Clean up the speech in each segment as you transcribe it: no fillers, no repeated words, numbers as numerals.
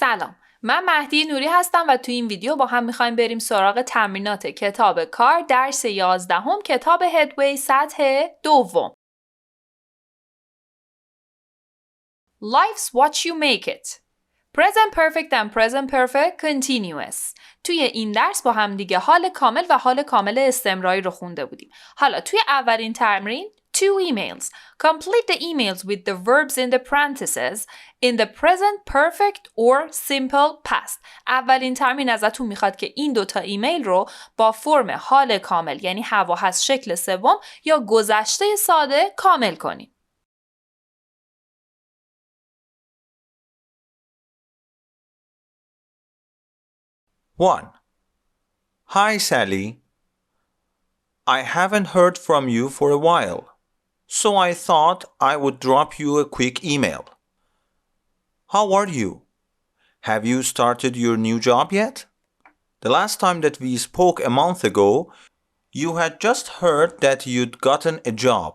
سلام، من مهدی نوری هستم و تو این ویدیو با هم میخوایم بریم سراغ تمرینات کتاب کار درس 11 کتاب هدوی سطح دوم. Life's what you make it. Present perfect and present perfect continuous. توی این درس با هم دیگه حال کامل و حال کامل استمراری رو خونده بودیم. حالا توی اولین تمرین two emails. Complete the emails with the verbs in the parentheses in the present perfect or simple past. اولین تمرین ازتون میخواد که این دوتا ایمیل رو با فرم حال کامل یعنی هوا هست شکل سوم یا گذشته ساده کامل کنید. One. Hi, Sally. I haven't heard from you for a while, so I thought I would drop you a quick email. How are you? Have you started your new job yet? The last time that we spoke a month ago, you had just heard that you'd gotten a job,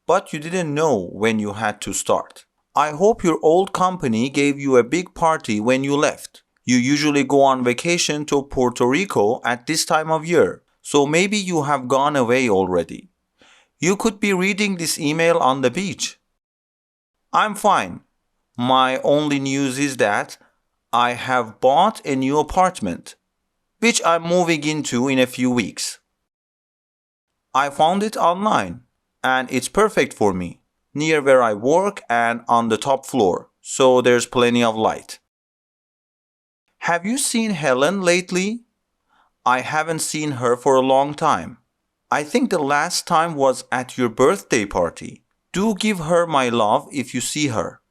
but you didn't know when you had to start. I hope your old company gave you a big party when you left. You usually go on vacation to Puerto Rico at this time of year, so maybe you have gone away already. You could be reading this email on the beach. I'm fine. My only news is that I have bought a new apartment, which I'm moving into in a few weeks. I found it online, and it's perfect for me, near where I work and on the top floor, so there's plenty of light. Have you seen Helen lately? I haven't seen her for a long time. I think the last time was at your birthday party. Do give her my love if you see her.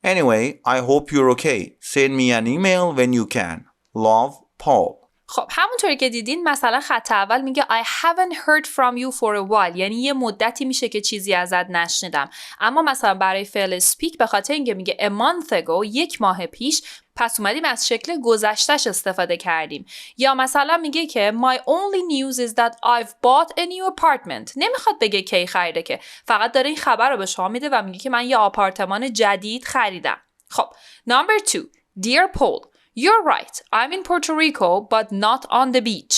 Anyway, I hope you're okay. Send me an email when you can. Love, Paul. خب همونطوری که دیدین مثلا خط اول میگه I haven't heard from you for a while یعنی یه مدتی میشه که چیزی ازت نشنیدم. اما مثلا برای فعل speak به خاطر اینکه میگه a month ago یک ماه پیش پس اومدیم از شکل گذشتهش استفاده کردیم. یا مثلا میگه که my only news is that I've bought a new apartment. nemiخواد بگه کی خریده که فقط داره این خبر رو به شما میده و میگه که من یه آپارتمان جدید خریدم. خب number 2 Dear Paul You're right. I'm in Puerto Rico, but not on the beach.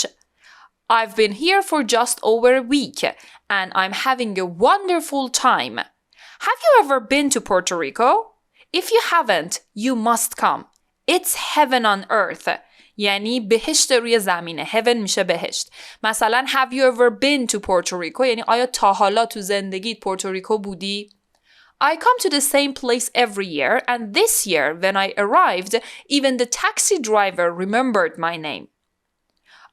I've been here for just over a week, and I'm having a wonderful time. Have you ever been to Puerto Rico? If you haven't, you must come. It's heaven on earth. یعنی بهشت روی زمینه. Heaven میشه بهشت. مثلا have you ever been to Puerto Rico؟ یعنی آیا تا حالا تو زندگیت پورتوریکو بودی؟ I come to the same place every year, and this year, when I arrived, even the taxi driver remembered my name.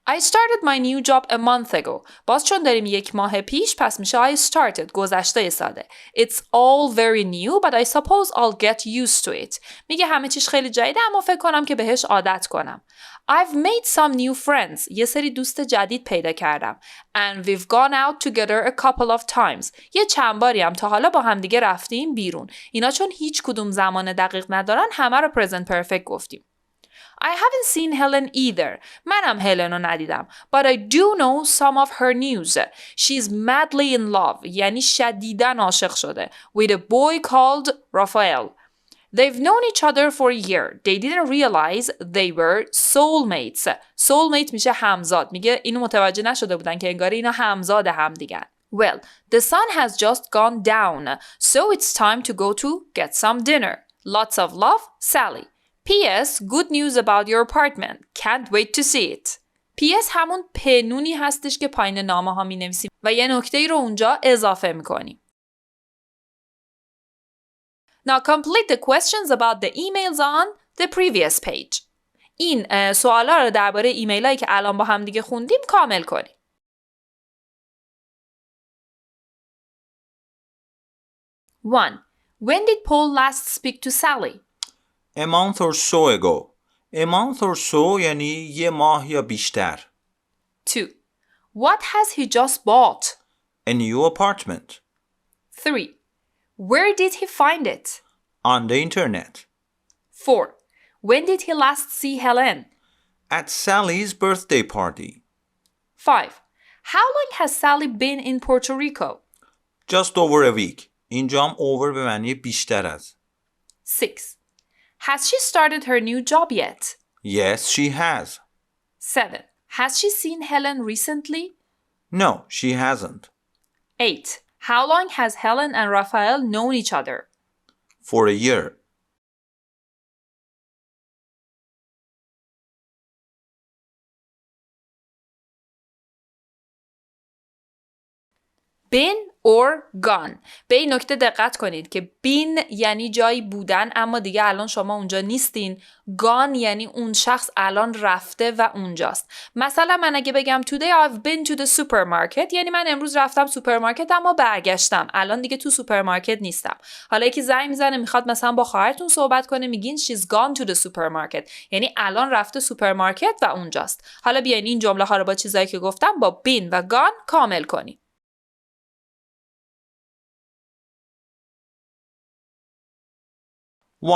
I started my new job a month ago. باز چون داریم یک ماه پیش پس میشه I started گذشته ساده. It's all very new, but I suppose I'll get used to it. میگه همه چیز خیلی جدیده اما فکر کنم که بهش عادت کنم. I've made some new friends. یه سری دوست جدید پیدا کردم. And we've gone out together a couple of times. یه چند باری هم تا حالا با هم دیگه رفتیم بیرون. اینا چون هیچ کدوم زمان دقیق ندارن همه رو present perfect گفتیم. I haven't seen Helen either. منم هلن رو ندیدم. But I do know some of her news. She's madly in love. یعنی شدیداً عاشق شده. With a boy called Raphael. They've known each other for a year. They didn't realize they were soulmates. Soulmate میشه همزاد. میگه اینو متوجه نشده بودن که انگار اینا همزاد هم دیگن. Well, the sun has just gone down. So it's time to go to get some dinner. Lots of love, Sally. P.S. Good news about your apartment. Can't wait to see it. P.S. همون پنونی هستش که پایین نامه ها می نویسیم و یه نکته ای رو اونجا اضافه می کنیم. Now complete the questions about the emails on the previous page. این سوالا رو درباره ایمیل هایی که الان با هم دیگه خوندیم کامل کنیم. 1. When did Paul last speak to Sally? A month or so ago. A month or so یعنی یه ماه یا بیشتر. 2. What has he just bought? A new apartment. 3. Where did he find it? On the internet. 4. When did he last see Helen? At Sally's birthday party. 5. How long has Sally been in Puerto Rico? Just over a week. اینجام over به معنی بیشتر از. 6. Has she started her new job yet? Yes, she has. 7. Has she seen Helen recently? No, she hasn't. 8. How long has Helen and Raphael known each other? For a year. Been or gone. به این نکته دقت کنید که been یعنی جایی بودن اما دیگه الان شما اونجا نیستین. gone یعنی اون شخص الان رفته و اونجاست. مثلا من اگه بگم today I've been to the supermarket یعنی من امروز رفتم سوپرمارکت اما برگشتم. الان دیگه تو سوپرمارکت نیستم. حالا یکی زنگ میزنه میخواد مثلا با خواهرتون صحبت کنه میگین she's gone to the supermarket یعنی الان رفته سوپرمارکت و اونجاست. حالا بیاین این جمله ها رو با چیزایی که گفتم با been و gone کامل کنیم. 1.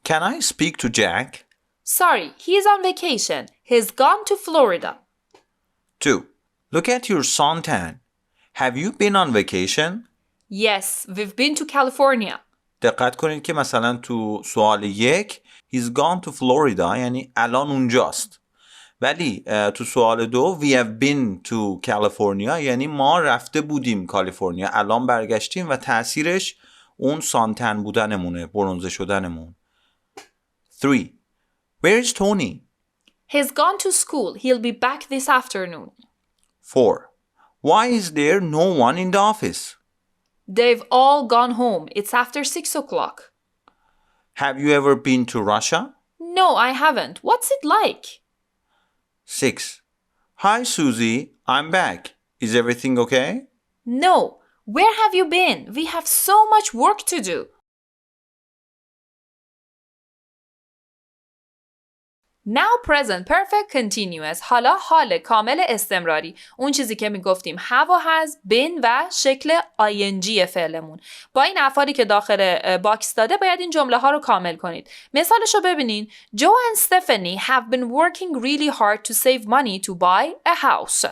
Can I speak to Jack? Sorry, he's on vacation. He's gone to Florida. 2. Look at your suntan. Have you been on vacation? Yes, we've been to California. دقت کنید که مثلا تو سوال 1 He's gone to Florida یعنی الان اونجاست. ولی تو سوال 2 We have been to California یعنی ما رفته بودیم کالیفرنیا الان برگشتیم و تأثیرش اون سانتن بودنمونه برنزه شدنمون. 3. Where is Tony? He's gone to school. He'll be back this afternoon. 4. Why is there no one in the office? They've all gone home. It's after 6 o'clock. Have you ever been to Russia? No, I haven't. What's it like? 6. Hi Susie, I'm back. Is everything okay? No. Where have you been? We have so much work to do. Now present perfect continuous. حالا حال کامل استمراری. اون چیزی که میگفتیم have و has been و شکل ing فعلمون. با این افعالی که داخل باکس داده باید این جمله ها رو کامل کنید. مثالش رو ببینین. Joe and Stephanie have been working really hard to save money to buy a house.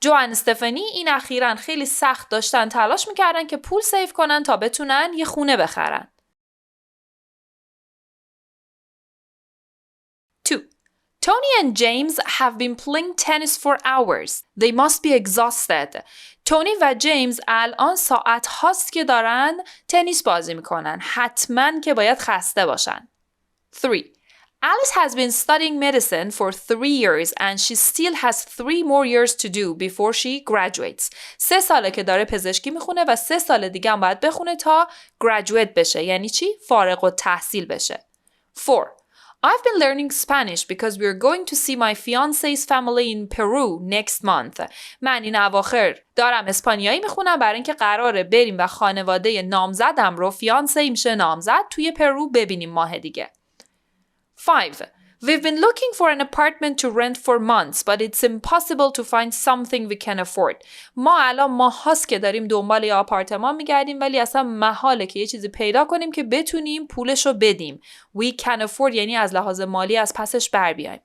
جو و استفانی این اخیراً خیلی سخت داشتن تلاش میکردن که پول سیو کنن تا بتونن یه خونه بخرن. 2. Tony and James have been playing tennis for hours. They must be exhausted. تونی و جیمز الان ساعت هاست که دارن تنیس بازی میکنن. حتماً که باید خسته باشن. 3. Alice has been studying medicine for 3 years and she still has 3 more years to do before she graduates. 3 ساله که داره پزشکی میخونه و 3 سال دیگه هم باید بخونه تا graduate بشه. یعنی چی؟ فارغ التحصیل بشه. 4. I've been learning Spanish because we're going to see my fiance's family in Peru next month. من این اواخر دارم اسپانیایی میخونم برای اینکه قراره بریم و خانواده نامزدم رو فیانسه میشه نامزد توی پرو ببینیم ماه دیگه. 5. We've been looking for an apartment to rent for months, but it's impossible to find something we can afford. ما الان ماه هاست که داریم دنبال یه آپارتمان میگردیم ولی اصلا محاله که یه چیزی پیدا کنیم که بتونیم پولش رو بدیم. We can afford یعنی از لحاظ مالی از پسش بر بیایم.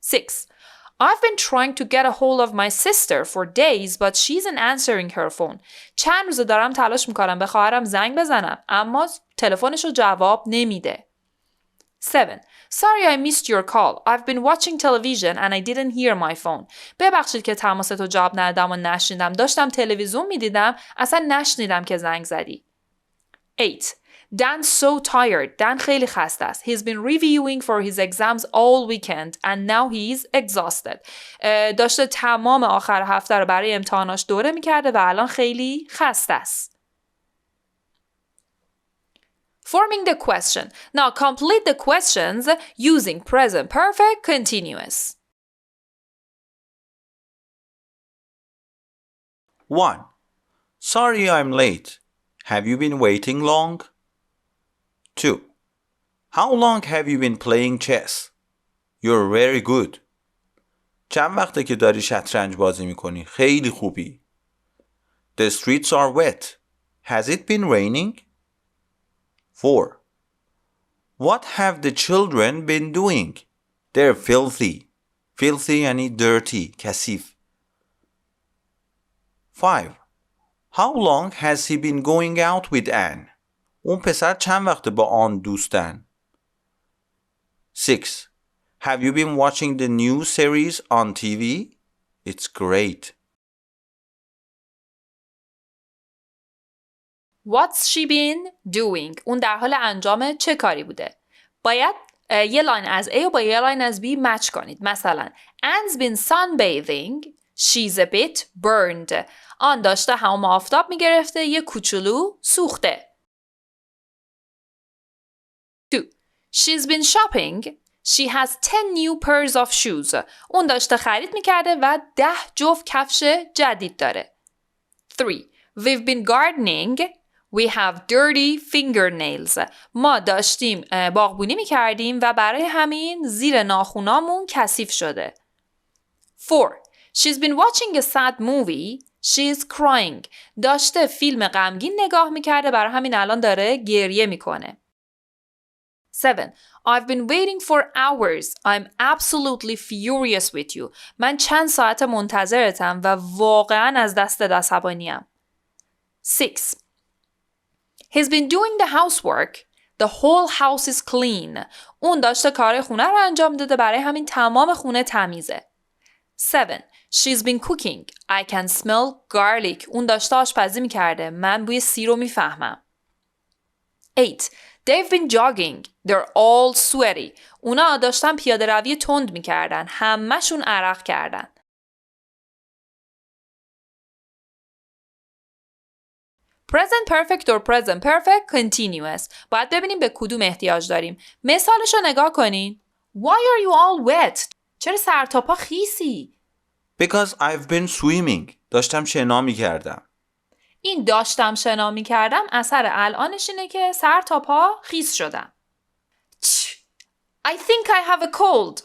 6. I've been trying to get a hold of my sister for days, but she isn't answering her phone. چند روزه دارم تلاش میکنم به خواهرم زنگ بزنم اما تلفنش رو جواب نمیده. 7. Sorry I missed your call. I've been watching television and I didn't hear my phone. ببخشید که تماستو جواب ندادم و نشنیدم. داشتم تلویزیون میدیدم اصلا نشنیدم که زنگ زدی. 8. Dan's so tired. Dan خیلی خسته است. He's been reviewing for his exams all weekend and now he's exhausted. داشته تمام آخر هفته رو برای امتحاناش دوره میکرده و الان خیلی خسته است. Forming the question. Now complete the questions using present perfect continuous. 1. Sorry I'm late. Have you been waiting long? 2. How long have you been playing chess? You're very good. چند وقته که داری شطرنج بازی میکنی؟ خیلی خوبی. The streets are wet. Has it been raining? 4. What have the children been doing? They're filthy. Filthy یعنی dirty, کثیف. 5. How long has he been going out with Anne? اون پسر چند وقته با آن دوستن؟ 6. Have you been watching the new series on TV? It's great. What's she been doing? اون در حال انجام چه کاری بوده؟ باید یه لاین از A و با یه لاین از B مچ کنید. مثلا Anne's been sunbathing. She's a bit burned. آن داشته حمام آفتاب میگرفته. یه کوچولو سوخته. 2. She's been shopping. She has 10 new pairs of shoes. اون داشته خرید میکرده و 10 جفت کفش جدید داره. 3. We've been gardening. We have dirty fingernails. ما داشتیم باغبونی میکردیم و برای همین زیر ناخونامون کثیف شده. 4. She's been watching a sad movie. She's crying. داشته فیلم غمگین نگاه میکرده برای همین الان داره گریه میکنه. 7. I've been waiting for hours. I'm absolutely furious with you. من چند ساعت منتظرتم و واقعا از دستت عصبانیم. 6. He's been doing the housework. The whole house is clean. اون داشته کار خونه رو انجام داده برای همین تمام خونه تمیزه. 7. She's been cooking. I can smell garlic. اون داشته آشپزی میکرده. من بوی سیر رو میفهمم. 8. They've been jogging. They're all sweaty. اونا داشتن پیاده روی تند میکردن. همه‌شون عرق کردن. Present perfect or present perfect continuous. باید ببینیم به کدوم احتیاج داریم. مثالش رو نگاه کنین. Why are you all wet? چرا سر تا پا خیسی؟ Because I've been swimming. داشتم شنا می‌کردم. این داشتم شنا می‌کردم اثر الانش اینه که سر تا پا خیس شدم. I think I have a cold.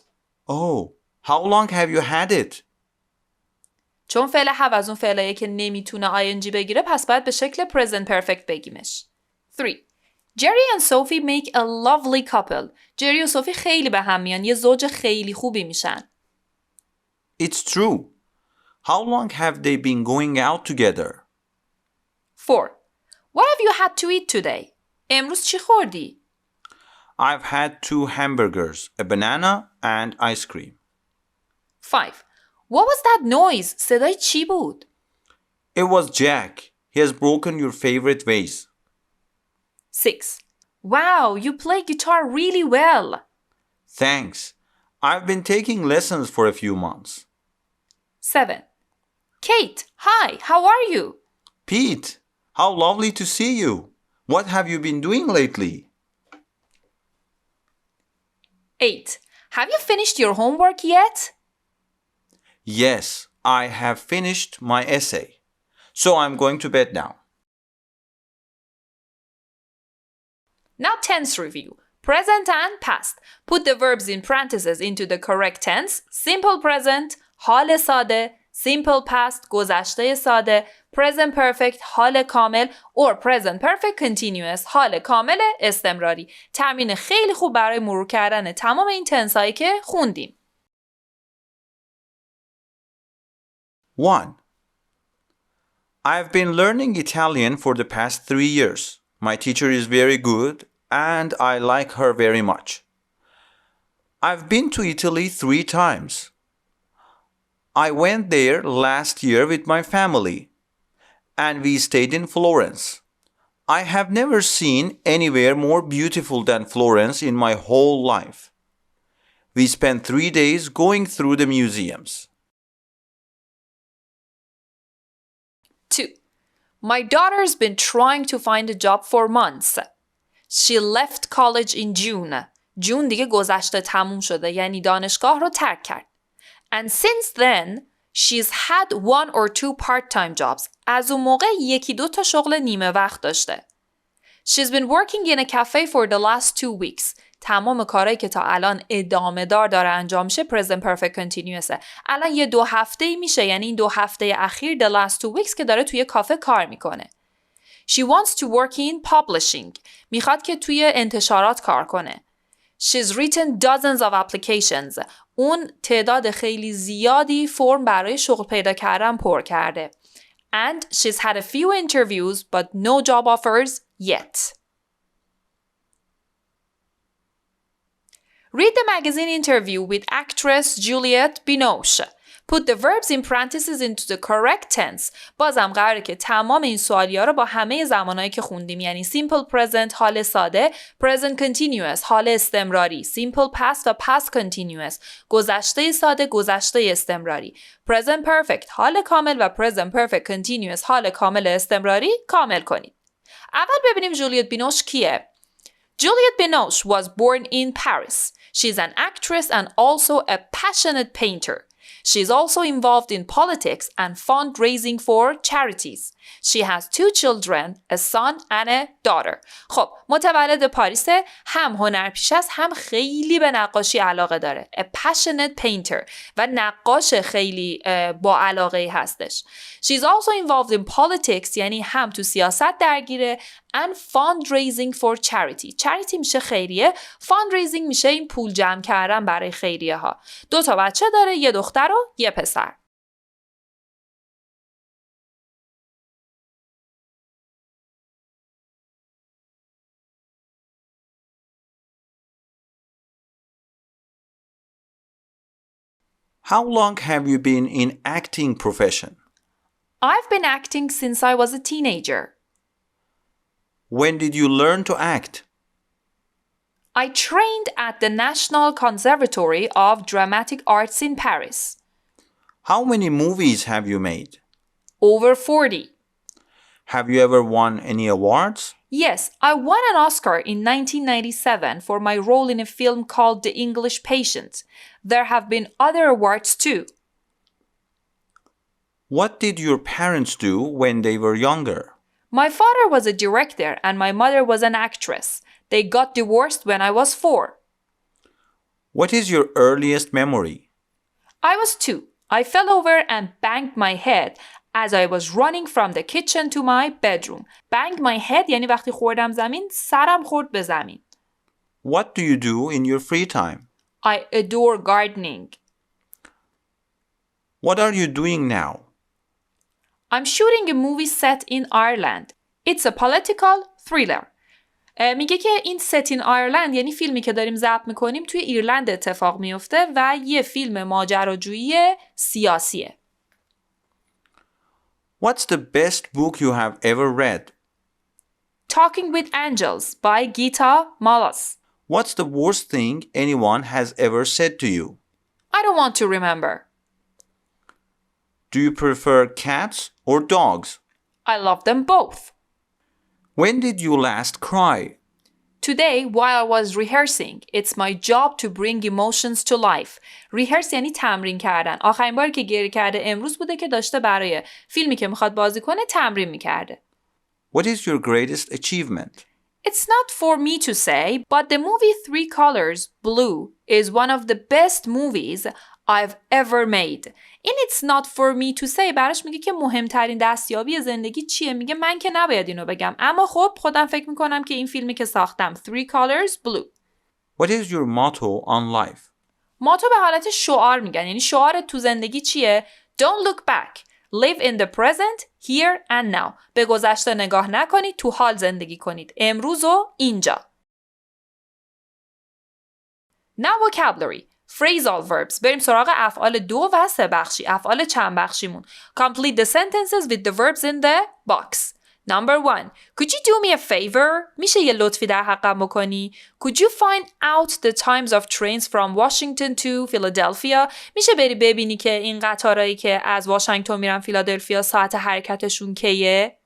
Oh, how long have you had it? چون فعل have از اون فعلاییه که نمیتونه ing بگیره پس باید به شکل present perfect بگیمش. 3. Jerry and Sophie make a lovely couple. جری و صوفی خیلی به هم میان. یه زوج خیلی خوبی میشن. It's true. How long have they been going out together? 4. What have you had to eat today? امروز چی خوردی؟ I've had 2 hamburgers, a banana and ice cream. 5. What was that noise? صدای چی بود؟ It was Jack. He has broken your favorite vase. 6. Wow, you play guitar really well. Thanks. I've been taking lessons for a few months. 7. Kate, hi, how are you? Pete, how lovely to see you. What have you been doing lately? 8. Have you finished your homework yet? Yes, I have finished my essay. So I'm going to bed now. Now tense review. Present and past. Put the verbs in parentheses into the correct tense. Simple present, حال ساده. Simple past, گذشته ساده. Present perfect, حال کامل. Or present perfect continuous, حال کامل استمراری. تمرین خیلی خوب برای مرور کردن تمام این تنس هایی که خوندیم. 1. I've been learning Italian for the past 3 years. My teacher is very good and I like her very much. I've been to Italy 3 times. I went there last year with my family and we stayed in Florence. I have never seen anywhere more beautiful than Florence in my whole life. We spent 3 days going through the museums. 2. My daughter's been trying to find a job for months. She left college in June. جون دیگه گذشته تموم شده یعنی دانشگاه رو ترک کرد. And since then, she's had 1 or 2 part-time jobs. از اون موقع 1-2 تا شغل نیمه وقت داشته. She's been working in a cafe for the last 2 weeks. تمام کارهایی که تا الان ادامه داره انجام میشه present perfect continuous. الان یه 2 هفته میشه یعنی این 2 هفته اخیر the last 2 weeks که داره توی کافه کار میکنه. She wants to work in publishing. میخواد که توی انتشارات کار کنه. She's written dozens of applications. اون تعداد خیلی زیادی فرم برای شغل پیدا کردن پر کرده. And she's had a few interviews but no job offers yet. Read the magazine interview with actress Juliette Binoche. Put the verbs in parentheses into the correct tense. بازم قراره که تمام این سوالیا رو با همه زمانهایی که خوندیم، یعنی simple present حال ساده، present continuous حال استمراری، simple past و past continuous گذشته ساده، گذشته استمراری، present perfect حال کامل و present perfect continuous حال کامل استمراری کامل کنید. اول ببینیم جولیت بینوش کیه؟ Juliette Binoche was born in Paris. She's an actress and also a passionate painter. She's also involved in politics and fundraising for charities. She has 2 children, a son and a daughter. خب متولد پاریسه، هم هنرپیشه است، هم خیلی به نقاشی علاقه داره. A passionate painter و نقاش خیلی با علاقه هستش. She's also involved in politics یعنی هم تو سیاست درگیره and fundraising for charity. charity میشه خیریه، fundraising میشه این پول جمع کردن برای خیریه ها. 2 تا بچه داره، یه دختر و یه پسر. How long have you been in acting profession? I've been acting since I was a teenager. When did you learn to act? I trained at the National Conservatory of Dramatic Arts in Paris. How many movies have you made? Over 40. Have you ever won any awards? Yes, I won an Oscar in 1997 for my role in a film called The English Patient. There have been other awards too. What did your parents do when they were younger? My father was a director and my mother was an actress. They got divorced when I was 4. What is your earliest memory? I was 2. I fell over and banged my head as I was running from the kitchen to my bedroom. Banged my head یعنی وقتی خوردم زمین، سرم خورد به زمین. What do you do in your free time? I adore gardening. What are you doing now? I'm shooting a movie set in Ireland. It's a political thriller. میگه که این set in Ireland یعنی فیلمی که داریم ضبط میکنیم توی ایرلند اتفاق میفته و یه فیلم ماجراجویی سیاسیه. What's the best book you have ever read? Talking with Angels by Gita Malas. What's the worst thing anyone has ever said to you? I don't want to remember. Do you prefer cats or dogs? I love them both. When did you last cry? Today, while I was rehearsing, it's my job to bring emotions to life. Rehearse یعنی تمرین کردن. آخرین باری که گریه کرده امروز بوده که داشته برای فیلمی که میخواد بازی کنه تمرین میکرده. What is your greatest achievement? It's not for me to say, but the movie 3 Colors Blue is one of the best movies I've ever made. این it's not for me to say براش میگه که مهمترین دستیابی زندگی چیه؟ میگه من که نباید اینو بگم، اما خب خودم فکر میکنم که این فیلمی که ساختم 3 Colors Blue. What is your motto on life? ماتو به حالت شعار میگن، یعنی شعار تو زندگی چیه؟ Don't look back. Live in the present, here and now. به گذشته نگاه نکنید، تو حال زندگی کنید. امروز و اینجا. Now vocabulary. Phrasal verbs. بریم سراغ افعال 2 و 3 بخشی. افعال چند بخشیمون. Complete the sentences with the verbs in the box. Number 1. Could you do me a favor? میشه یه لطفی در حقم بکنی؟ Could you find out the times of trains from Washington to Philadelphia? میشه بری ببینی که این قطارهایی که از واشنگتن میرن فیلادلفیا ساعت حرکتشون کیه؟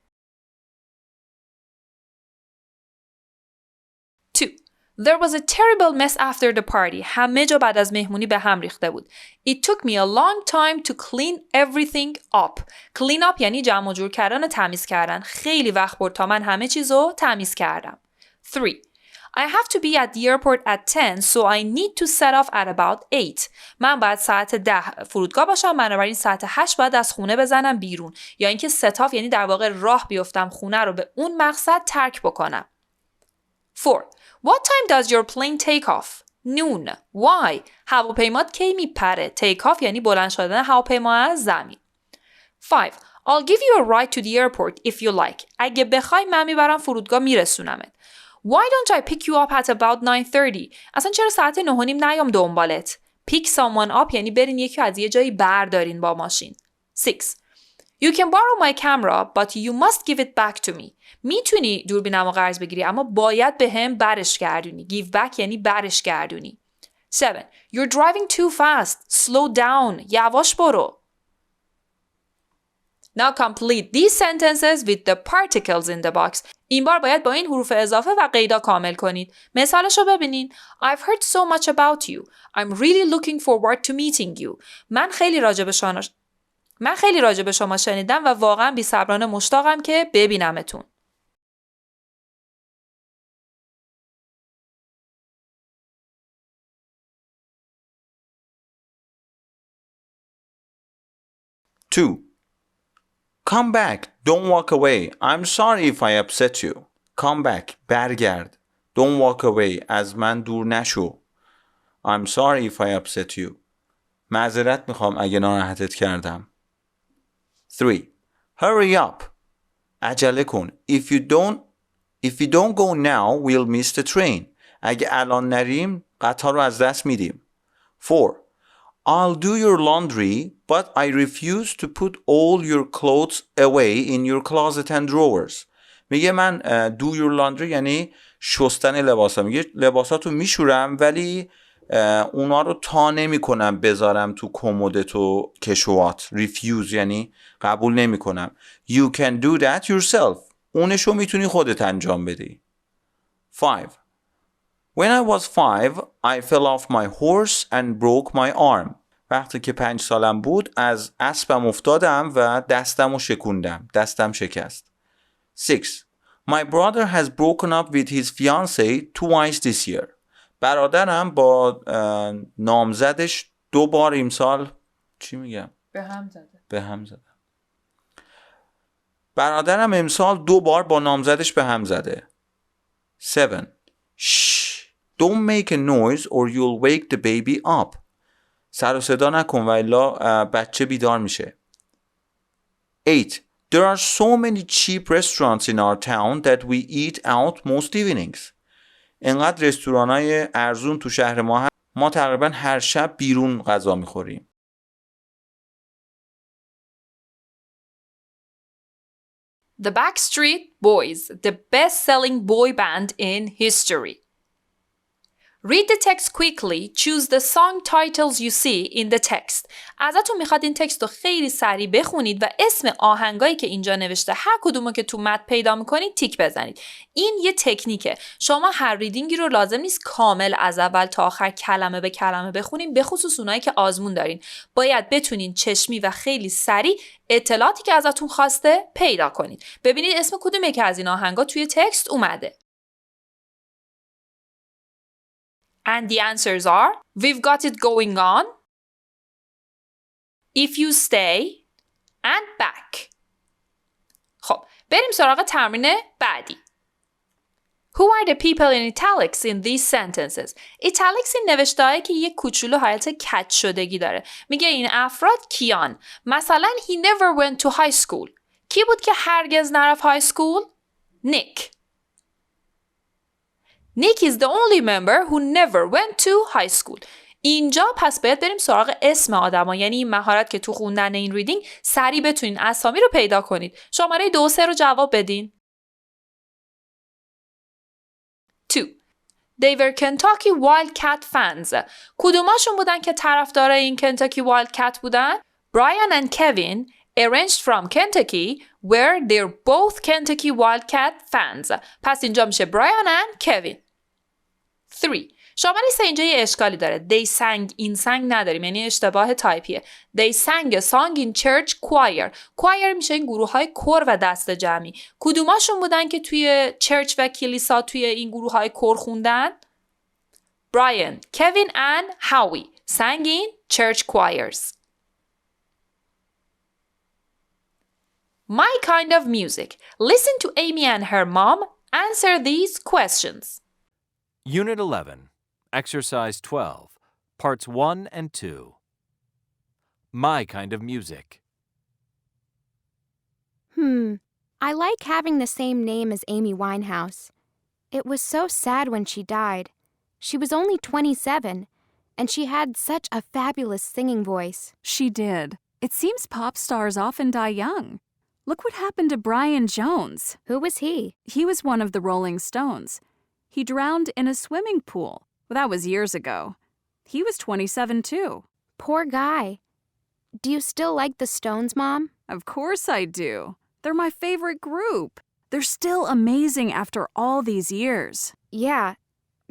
2. There was a terrible mess after the party. همه جا بعد از مهمونی به هم ریخته بود. It took me a long time to clean everything up. Clean up یعنی جمع و جور کردن و تمیز کردن. خیلی وقت برد تا من همه چیزو تمیز کردم. 3. I have to be at the airport at 10 so I need to set off at about 8. من باید ساعت 10 فرودگاه باشم، بنابراین ساعت 8 باید از خونه بزنم بیرون. یا اینکه set off یعنی در واقع راه بیفتم خونه رو به اون مقصد ترک بکنم. 4. What time does your plane take off? Noon. Why? هواپیمات کی میپره؟ Take off یعنی بلند شدن هواپیما از زمین. 5. I'll give you a ride to the airport if you like. اگه بخوای من میبرم فرودگاه میرسونمت. Why don't I pick you up at about 9:30? اصلا چرا ساعت 9:30 نیام دنبالت؟ Pick someone up یعنی برین یکی از یه جایی بردارین با ماشین. 6. You can borrow my camera but you must give it back to me. میتونی دوربینمو قرض بگیری اما باید به هم برش گردونی. Give back یعنی برش گردونی. 7. You're driving too fast. Slow down. یواش برو. Now complete these sentences with the particles in the box. این بار باید با این حروف اضافه و قیدا کامل کنید. مثالشو ببینین. I've heard so much about you. I'm really looking forward to meeting you. من خیلی راجع به شما شنیدم و واقعا بی‌صبرانه مشتاقم که ببینمتون. Two. Come back. Don't walk away. I'm sorry if I upset you. Come back. برگرد. Don't walk away. از من دور نشو. I'm sorry if I upset you. معذرت میخوام اگه ناراحتت کردم. 3. Hurry up. عجله کن. If you don't go now, we'll miss the train. اگه الان نریم قطار رو از دست میدیم. 4. I'll do your laundry, but I refuse to put all your clothes away in your closet and drawers. میگه من do your laundry یعنی شستن لباسا. میگه لباساتو میشورم ولی اونا رو تا نمی کنم بذارم تو کمدت و کشوات. refuse یعنی قبول نمی کنم. You can do that yourself. اونشو میتونی خودت انجام بدی. 5. When I was 5, I fell off my horse and broke my arm. وقتی که 5 سالم بود از اسبم افتادم و دستم شکوندم. دستم شکست. 6. My brother has broken up with his fiancée twice this year. برادرم با نامزدش 2 بار امسال چی میگم؟ به هم زده. برادرم امسال 2 بار با نامزدش به هم زده. 7. Shh. Don't make a noise or you'll wake the baby up. سر و صدا نکن و الا بچه بیدار میشه. 8. There are so many cheap restaurants in our town that we eat out most evenings. انقدر رستورانای ارزون تو شهر ما هست ما تقریبا هر شب بیرون غذا میخوریم. The Backstreet Boys, the best-selling boy band in history. Read the text quickly. Choose the song titles you see in the text. ازتون میخواد این تکست رو خیلی سریع بخونید و اسم آهنگایی که اینجا نوشته هر کدومو که تو متن پیدا میکنید تیک بزنید. این یه تکنیکه. شما هر ریدینگی رو لازم نیست کامل از اول تا آخر کلمه به کلمه بخونین، به خصوص اونایی که آزمون دارین. باید بتونین چشمی و خیلی سریع اطلاعاتی که ازتون خواسته پیدا کنید. ببینید اسم کدوم یکی از این آهنگا توی تکست اومده. And the answers are, We've Got It Going On, If You Stay, and Back. خب، بریم سراغ تمرین بعدی. Who are the people in italics in these sentences? italics این نوشته‌هایی که یک کوچولو حالت کج شدگی داره. میگه این افراد کیان؟ مثلا he never went to high school. کی بود که هرگز نرفت های سکول؟ Nick. Nick is the only member who never went to high school. اینجا پس باید بریم سراغ اسم آدما، یعنی این مهارت که تو خوندن این ریدینگ سریع بتونین اسامی رو پیدا کنید. شماره 2 و 3 رو جواب بدین. 2. They were Kentucky Wildcat fans. کدوماشون بودن که طرفدار این کنتاکی وایلدکت بودن؟ Brian and Kevin, arranged from Kentucky, where they're both Kentucky Wildcat fans. پس اینجا میشه Brian and Kevin. 3. شماره 3 اینجا یه اشکالی داره. They sang این سنگ نداریم، یعنی اشتباه تایپیه. They sang a song in church choir. choir میشه این گروه های کور و دست جمعی. کدوماشون بودن که توی چرچ و کلیسا توی این گروه های کور خوندن؟ Brian, Kevin and Howie sang in church choirs. My kind of music. Listen to Amy and her mom answer these questions. Unit 11, Exercise 12, Parts 1 and 2. My kind of music. I like having the same name as Amy Winehouse. It was so sad when she died. She was only 27, and she had such a fabulous singing voice. She did. It seems pop stars often die young. Look what happened to Brian Jones. Who was he? He was one of the Rolling Stones. He drowned in a swimming pool. Well, that was years ago. He was 27 too. Poor guy. Do you still like the Stones, Mom? Of course I do. They're my favorite group. They're still amazing after all these years. Yeah,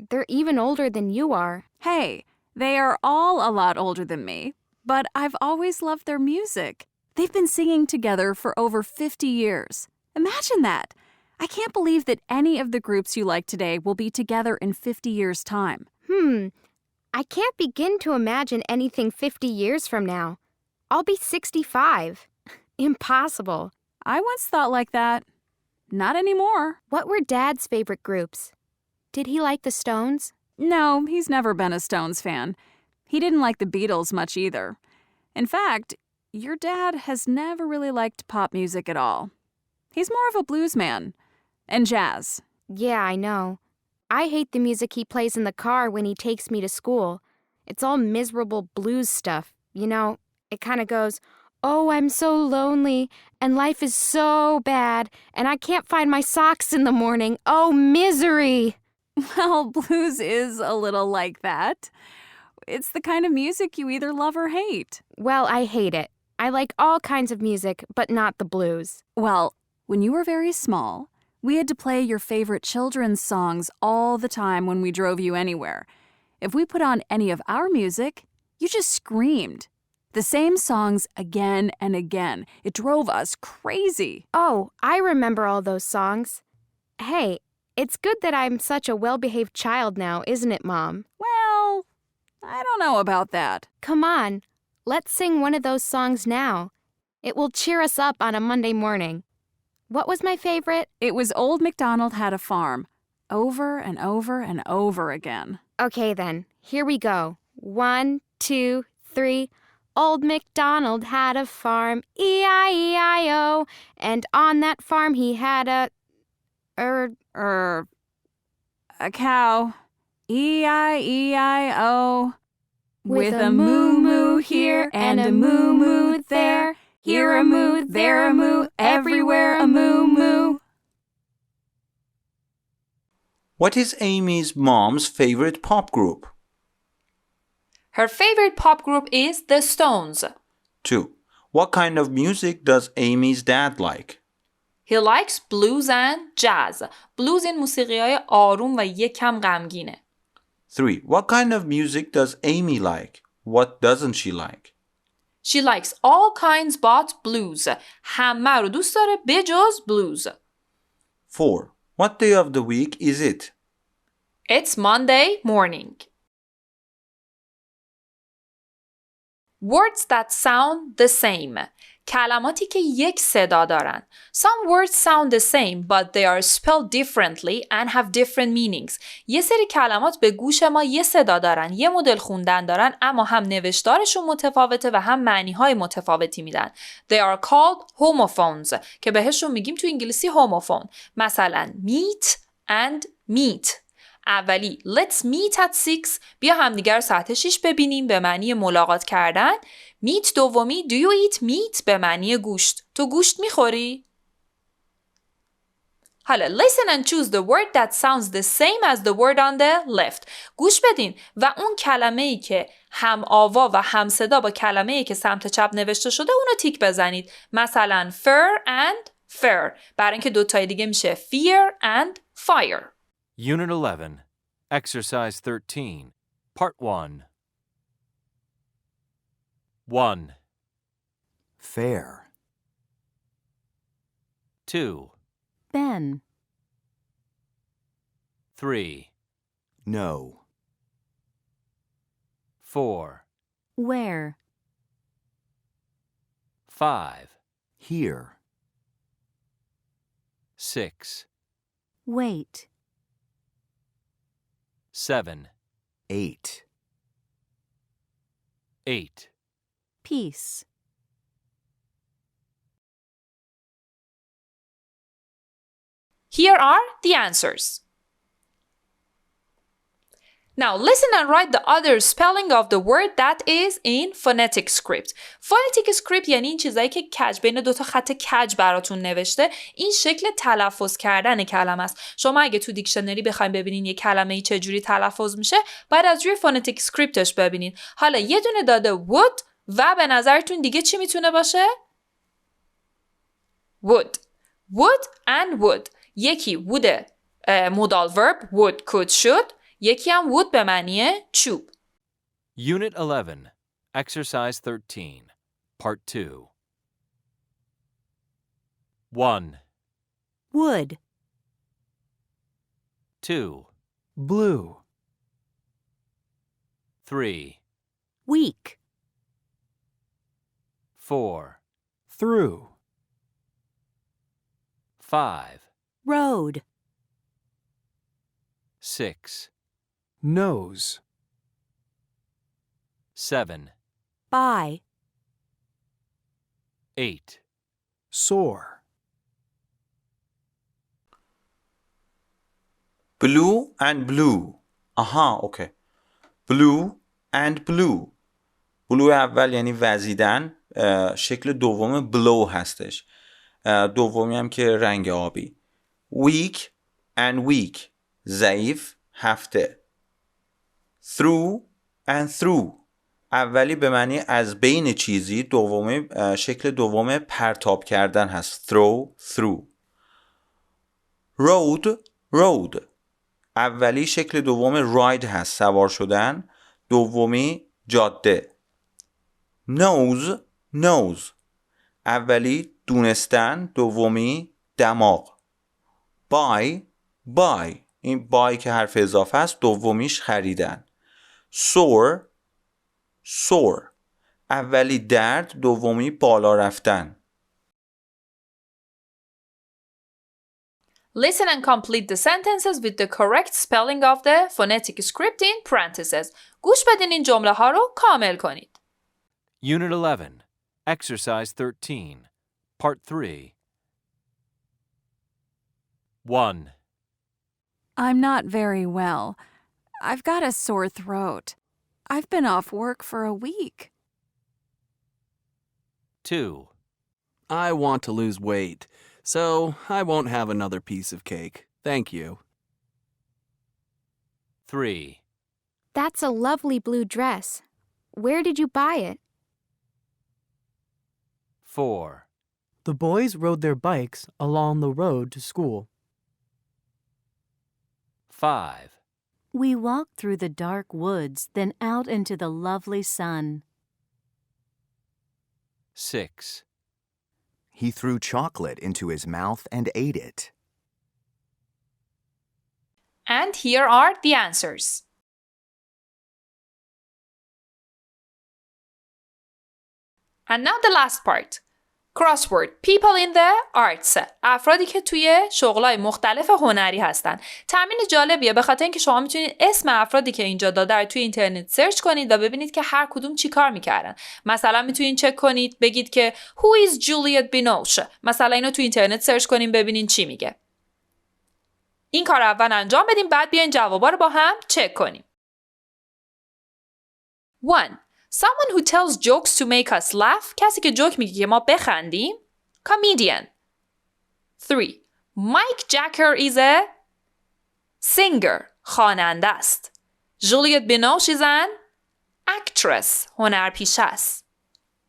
they're even older than you are. Hey, they are all a lot older than me, but I've always loved their music. They've been singing together for over 50 years. Imagine that. I can't believe that any of the groups you like today will be together in 50 years' time. I can't begin to imagine anything 50 years from now. I'll be 65. Impossible. I once thought like that. Not anymore. What were Dad's favorite groups? Did he like the Stones? No, he's never been a Stones fan. He didn't like the Beatles much either. In fact, your dad has never really liked pop music at all. He's more of a blues man. And jazz. Yeah, I know. I hate the music he plays in the car when he takes me to school. It's all miserable blues stuff. You know, it kind of goes, "Oh, I'm so lonely, and life is so bad, and I can't find my socks in the morning. Oh, misery!" Well, blues is a little like that. It's the kind of music you either love or hate. Well, I hate it. I like all kinds of music, but not the blues. Well, when you were very small, we had to play your favorite children's songs all the time when we drove you anywhere. If we put on any of our music, you just screamed. The same songs again and again. It drove us crazy. Oh, I remember all those songs. Hey, it's good that I'm such a well-behaved child now, isn't it, Mom? Well, I don't know about that. Come on, let's sing one of those songs now. It will cheer us up on a Monday morning. What was my favorite? It was Old MacDonald Had a Farm, over and over and over again. Okay then, here we go. 1, 2, 3. Old MacDonald had a farm, E-I-E-I-O, and on that farm he had a cow, E-I-E-I-O, with a moo-moo here and a moo-moo there, here a moo, there a moo, everywhere a moo-moo. What is Amy's mom's favorite pop group? Her favorite pop group is the Stones. 2. What kind of music does Amy's dad like? He likes blues and jazz. Blues این موسیقی‌های آروم و یک کم غمگینه. 3. What kind of music does Amy like? What doesn't she like? She likes all kinds but blues. همه رو دوست داره بجز blues. 4. What day of the week is it? It's Monday morning. Words that sound the same. کلماتی که یک صدا دارن. Some words sound the same but they are spelled differently and have different meanings. یه سری کلمات به گوش ما یه صدا دارن، یه مدل خوندن دارن، اما هم نوشتارشون متفاوته و هم معنی‌های متفاوتی میدن. They are called homophones که بهشون میگیم تو انگلیسی homophones. مثلا meet and meet. اولی let's meet at 6 بیا همدیگر ساعت 6 ببینیم به معنی ملاقات کردن. meet دومی do you eat meat به معنی گوشت. تو گوشت میخوری؟ حالا listen and choose the word that sounds the same as the word on the left. گوش بدین و اون کلمه‌ای که هم آوا و هم صدا با کلمه‌ای که سمت چپ نوشته شده اونو تیک بزنید. مثلا fur and fair برای اینکه دوتای دیگه میشه fear and fire. Unit 11, Exercise 13, Part 1. 1, Fair. 2, Ben. 3, No. 4, Where? 5, Here. 6, Wait. 7, 8. 8. Peace. Here are the answers. Now listen and write the other spelling of the word that is in phonetic script. Phonetic script یعنی این چیزایی که کج بین دو تا خط کج براتون نوشته. این شکل تلفظ کردن کلمه است. شما اگه تو دیکشنری بخواید ببینین یه کلمه ای چه جوری تلفظ میشه، باید از روی phonetic scriptش ببینین. حالا یه دونه داده would و به نظرتون دیگه چی میتونه باشه؟ would and would. یکی would modal verb would could should، یکی هم would به معنی چوب. Unit 11, Exercise 13, Part 2. 1, Wood. 2, Blue. 3, Week. 4, Through. 5, Road. 6, Nose. 7, By. 8. Sore. Blue and blue. آها اوکی. Blue and blue. blue اول یعنی وزیدن. شکل دوم blow هستش. دومی هم که رنگ آبی. Week and week. ضعیف هفته. Through and through. اولی به معنی از بین چیزی، دومی شکل دوم پرتاب کردن هست. through. road. اولی شکل دوم ride هست، سوار شدن. دومی جاده. nose. اولی دونستن، دومی دماغ. buy. این buy که حرف اضافه است، دومیش خریدن. sore. اولی درد، دومی بالا رفتن. Listen and complete the sentences with the correct spelling of the phonetic script in parentheses. گوش بدین این جمله ها رو کامل کنید. Unit 11, Exercise 13, Part 3. 1, I'm not very well. I've got a sore throat. I've been off work for a week. 2, I want to lose weight, so I won't have another piece of cake. Thank you. 3, That's a lovely blue dress. Where did you buy it? 4, The boys rode their bikes along the road to school. 5, We walked through the dark woods, then out into the lovely sun. 6, He threw chocolate into his mouth and ate it. And here are the answers. And now the last part. Crossword. People in the arts. افرادی که توی شغلای مختلف هنری هستن. تمرین جالبیه به خاطر اینکه شما میتونید اسم افرادی که اینجا داده رو توی اینترنت سرچ کنید و ببینید که هر کدوم چی کار میکردن. مثلا میتونید چک کنید بگید که Who is Juliet Binoche؟ مثلا اینو توی اینترنت سرچ کنیم ببینین چی میگه. این کار اول انجام بدیم بعد بیاین جوابا رو با هم چک کنیم. 1. Someone who tells jokes to make us laugh. کسی که جوک میگه که ما بخندیم. Comedian. 3. Mike Jagger is a singer. خواننده است. Juliette Binoche is an actress. هنرپیشه است.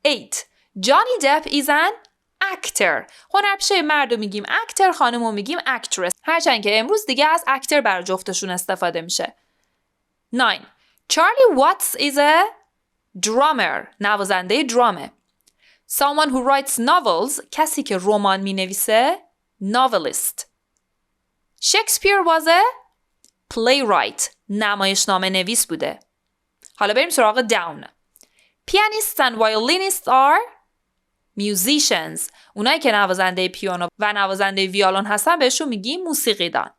8. Johnny Depp is an actor. هنرپیشه مرد رو میگیم actor، خانم رو میگیم actress. هرچند که امروز دیگه از actor برای جفتشون استفاده میشه. 9. Charlie Watts is a drummer. نوازنده درامه. Someone who writes novels. کسی که رمان می نویسه. Novelist. Shakespeare was a playwright. نمایشنامه نویس بوده. حالا بریم سراغ down. Pianists and violinists are musicians. اونایی که نوازنده پیانو و نوازنده ویولن هستن بهشون میگیم موسیقیدان.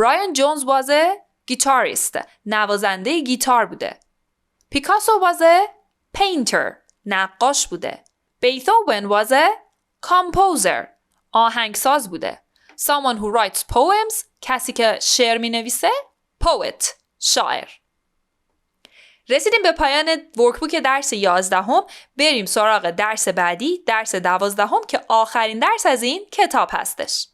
Brian Jones was a guitarist. نوازنده گیتار بوده. Picasso was a painter. نقاش بوده. Beethoven was a composer. آهنگساز بوده. Someone who writes poems. کسی که شعر می نویسه. Poet. شاعر. رسیدیم به پایان ورکبوک درس 11. بریم سراغ درس بعدی، درس 12 که آخرین درس از این کتاب هستش.